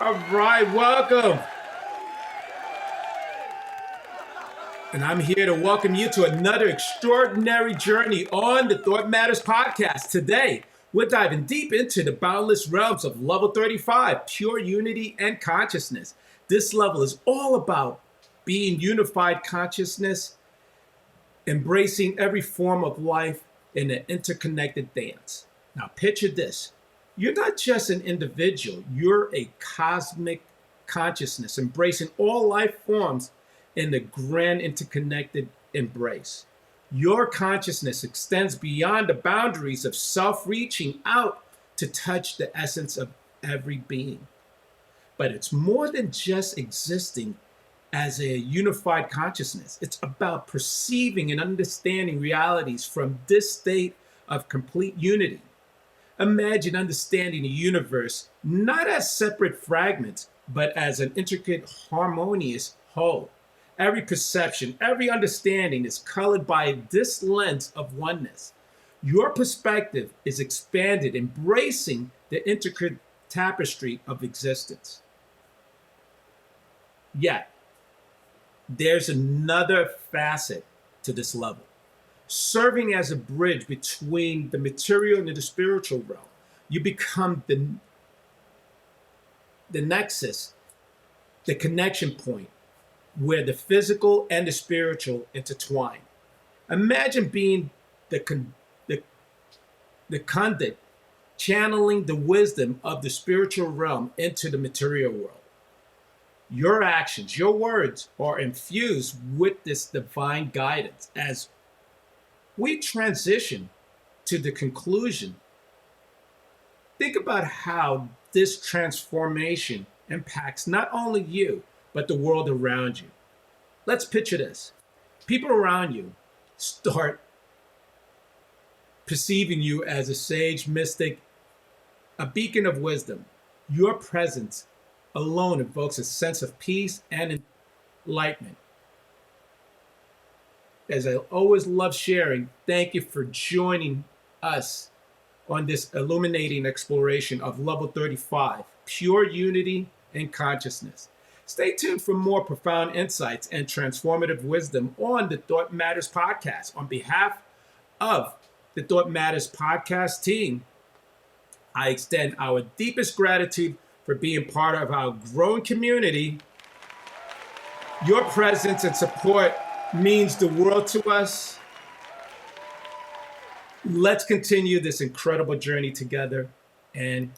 All right, welcome. And I'm here to welcome you to another extraordinary journey on the Thought Matters podcast. Today, we're diving deep into the boundless realms of level 35, pure unity and consciousness. This level is all about being unified consciousness, embracing every form of life in an interconnected dance. Now, picture this. You're not just an individual, you're a cosmic consciousness, embracing all life forms in the grand interconnected embrace. Your consciousness extends beyond the boundaries of self, reaching out to touch the essence of every being. But it's more than just existing as a unified consciousness. It's about perceiving and understanding realities from this state of complete unity. Imagine understanding the universe not as separate fragments, but as an intricate, harmonious whole. Every perception, every understanding is colored by this lens of oneness. Your perspective is expanded, embracing the intricate tapestry of existence. Yet, there's another facet to this level, serving as a bridge between the material and the spiritual realm. You become the nexus, the connection point, where the physical and the spiritual intertwine. Imagine being the conduit, channeling the wisdom of the spiritual realm into the material world. Your actions, your words are infused with this divine guidance. As we transition to the conclusion, think about how this transformation impacts not only you, but the world around you. Let's picture this. People around you start perceiving you as a sage, mystic, a beacon of wisdom. Your presence alone evokes a sense of peace and enlightenment. As I always love sharing, thank you for joining us on this illuminating exploration of level 35, pure unity and consciousness. Stay tuned for more profound insights and transformative wisdom on the Thought Matters podcast. On behalf of the Thought Matters podcast team, I extend our deepest gratitude for being part of our growing community. Your presence and support means the world to us. Let's continue this incredible journey together, and